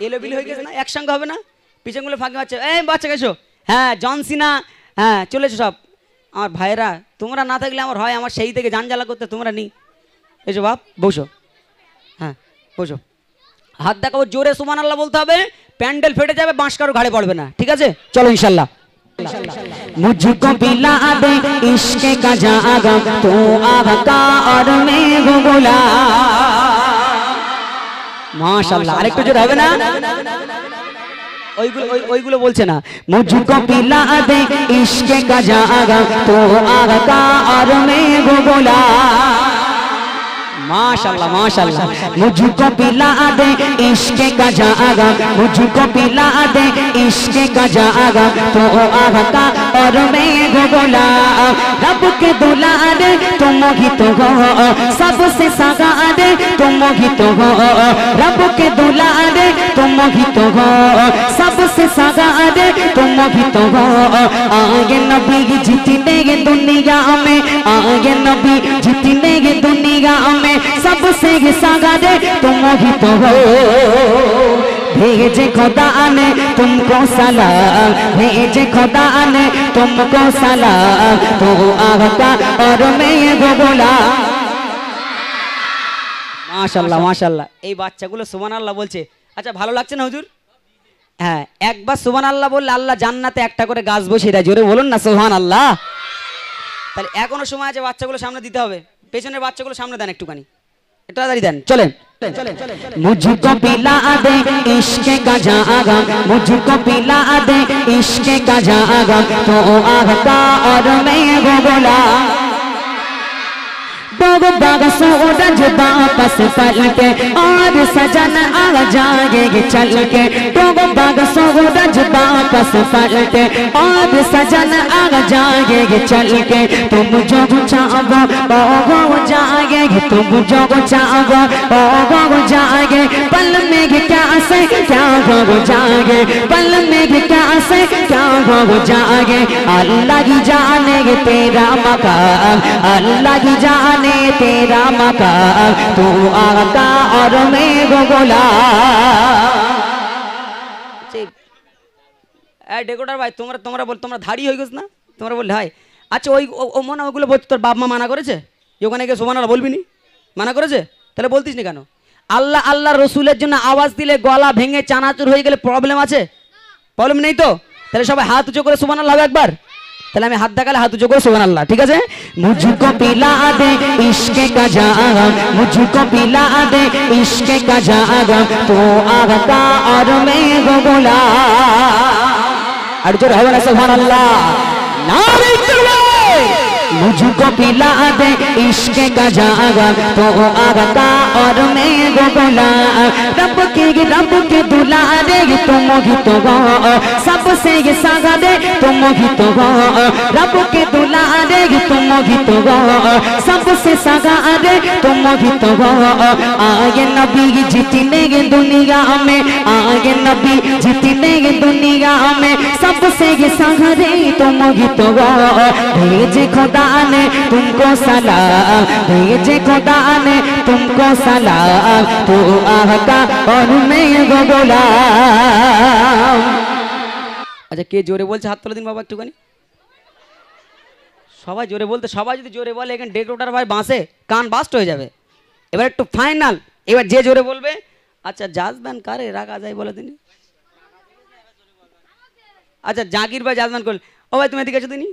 এলোবিলি হয়ে গেছে না, একসঙ্গে হবে না, পিছনগুলো ফাঁকি মারছে, এই বাচ্চা গেছো, হ্যাঁ জনসিনা, হ্যাঁ চলেছো সব। আমার ভাইয়েরা তোমরা না থাকলে আমার হয়, আমার সেই থেকে জানজালা করতে তোমরা নেই। এসো বাপ বসো, হ্যাঁ বসো। হাত দেখাবো, জোরে সুবহানাল্লাহ বলতে হবে, প্যান্ডেল ফেটে যাবে, বাঁশ কারো ঘাড়ে পড়বে না, ঠিক আছে? চলো ইনশাল্লাহ। मुझको पिला दे इश्क का जागम तो आका और मैं गुला। माशाल्लाह, আরেকটু জোরে হবে না? ওইগুলো বলছে না। मुझको पिला दे इश्क का जागम तो आका और मैं गुला। माशाल्लाह माशाल्लाह। मुझको पिला दे इश्क का जागम, मुझको पिला दे इश्क का जागम तो आका और मैं गुलाम। रब के दुलारे तुम ही तो हो, सबसे सगारे तुम ही तो हो। रब के दुलारे तुम ही तो हो, सबसे सगारे तुम ही तो हो। आगे नबी जितने दुनिया में, आगे नबी जितने दुनिया में, सबसे सगारे तुम ही तो हो। भेजे खुदा ने तुमको सलाम, भेजे खुदा ने तुमको सलाम तो आका और मैं गुलाम। माशाल्लाह माशाल्लाह। এই বাচ্চাগুলো সুবহানাল্লাহ বলছে। আচ্ছা ভালো লাগছে না হুজুর? হ্যাঁ, একবার সুবহানাল্লাহ বললে আল্লাহ জান্নাতে একটা করে গাছ বসিয়ে দেয়। জোরে বলুন না সুবহানাল্লাহ। তাহলে এখনো সময় আছে, বাচ্চাগুলো সামনে দিতে হবে, পেছনের বাচ্চাগুলো সামনে দেন একটুখানি, একটু তাড়াতাড়ি দেন। চলেন। मुझको पिला दे इश्क का जागम, मुझको पिला दे इश्क का जागम तो आका और मैं गुलाम। बाग सूरज वापस पल के और सजन आ जाएंगे चल के। बाग सूरज वापस पल के और सजन आ जाएंगे चल के। तुम जो चाहो वो जाएंगे, तुम जो चाहो वो जाएंगे। पल में क्या से क्या हो जाएंगे, पल में क्या से क्या हो जाएंगे। अल्लाह ही जाने तेरा मकाम, अल्लाह ही जाने तेरा मकाम तू आका और मैं गुलाम। ডেকোটার ভাই তোমরা বল, তোমরা ধাড়ি হয়ে গেছ না, তোমরা বললে হয়। আচ্ছা ওই ও মনে ওগুলো বলছি, তোর বাপ মা মানা করেছে ওখানে গিয়ে সুবহানাল্লাহ বলবি নি? মানা করেছে? তাহলে বলতিস নি কেন? আল্লাহ আল্লাহ রসুলের জন্য আওয়াজ দিলে গলা ভেঙে চানাচুর হয়ে গেলে প্রবলেম আছে? প্রবলেম নেই তো? তাহলে সবাই হাত উঁচু করে সুবহানাল্লাহ একবার। তাহলে আমি হাত দেখালে হাত উঁচু করে সুবহানাল্লাহ, ঠিক আছে? मुझको पिला दे इश्क का जागम, मुझको पिला दे इश्क का जागम तो आका और मैं गुलाम। और जो है ना सुबहानाल्लाह, नारे तकबीर। मुझको पिला दे इश्क का जागम तो आका और मैं गुलाम। रब के दुलारे तुम ही तो हो, सबसे ये सगारे तुम ही तो हो। रब के दुलारे तुम ही तो हो, सबसे सगारे तुम ही तो हो। आगे नबी जितने दुनिया में, आगे नबी जितने दुनिया में, सबसे ये सगारे तुम ही तो हो। भेजे खुदा ने तुमको सलाम, भेजे खुदा ने तुमको सलाम तो आका और मैं गुलाम। আচ্ছা কে জোরে বলছে হাত তুলে দিন বাবা একটুখানি। সবাই জোরে বলতে, সবাই যদি জোরে বলে এখানে ডেকোটার ভাই বাঁশে কান বাস্ট হয়ে যাবে। এবার একটু ফাইনাল, এবার যে জোরে বলবে। আচ্ছা জাজম্যান কারে রাখা যায় বলে দিন। আচ্ছা জাকির ভাই জাজম্যান করল। ও ভাই তুমি এদিকে এসো দিনি।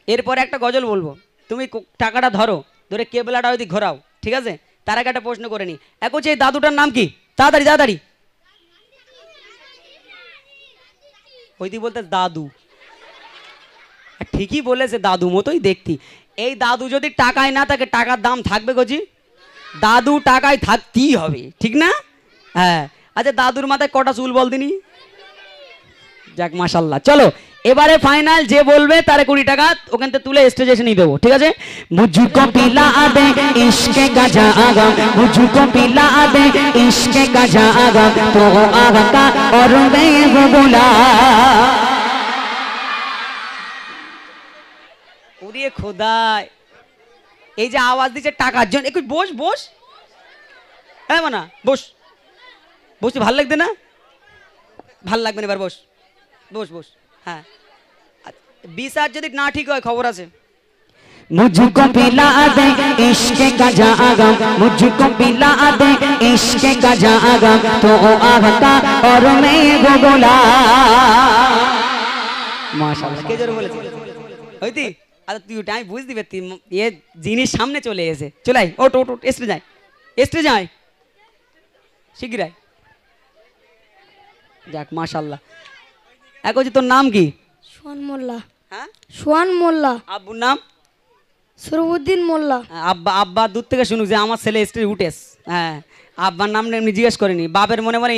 এরপরে একটা গজল বলবো, তুমি টাকাটা ধরো, ধরে কেবলাটা ওইদিকে ঘোরাও, ঠিক আছে? তার আগে একটা প্রশ্ন করে নি। এখন এই দাদুটার নাম কি? তাড়াতাড়ি তাড়াতাড়ি। ওইদিকে বলতে দাদু, ঠিকই বলেছে, দাদু মতোই দেখতি। এই দাদু যদি টাকায় না থাকে, টাকার দাম থাকবে গজি? দাদু টাকায় থাকতেই হবে, ঠিক না? হ্যাঁ। আচ্ছা দাদুর মাথায় কটা চুল বল দিনি? যাক মাশাল্লাহ। চলো এবারে ফাইনাল, যে বলবে তারে 20 টাকা ওখান থেকে তুলে স্টেজে এসে নিয়ে দেবো, ঠিক আছে? मुझको पिला दे इश्क का जागम, मुझको पिला दे इश्क का जागम तो आका और मैं गुलाम। ওরে খোদা, এই যে আওয়াজ দিচ্ছে টাকার জন্য। একটু বস বস, হ্যাঁ মানা বস বসতে ভাল লাগবে না? ভাল লাগবে না, এবার বস বস বস। হ্যাঁ, 20 আর যদি না ঠিক হয় খবর আছে। मुझको पिला दे इश्क का जागम, मुझको पिला दे इश्क का जागम, तो आका और मैं गोगोला। মাশাআল্লাহ, কে জোরে বলেছে? হইতি? আচ্ছা তুই ওটা আমি বুঝ দিবে, তুই এ জিনিস সামনে চলে এসে, চলে আয়, ওট ওট ওট, এসে যায়, এসে যায়, শিগগির আয়। যাক মাশাআল্লাহ। এক হচ্ছে তোর নাম কি? সোহান মোল্লা। হ্যাঁ, সোহান মোল্লা। আব্বুর নাম? সরবুদ্দিন মোল্লা। আব্বা, আব্বা দূর থেকে শুনুক যে আমার ছেলে স্ত্রী উঠেস। হ্যাঁ, আব্বার নাম এমনি জিজ্ঞেস করিনি, বাপের মনে মনে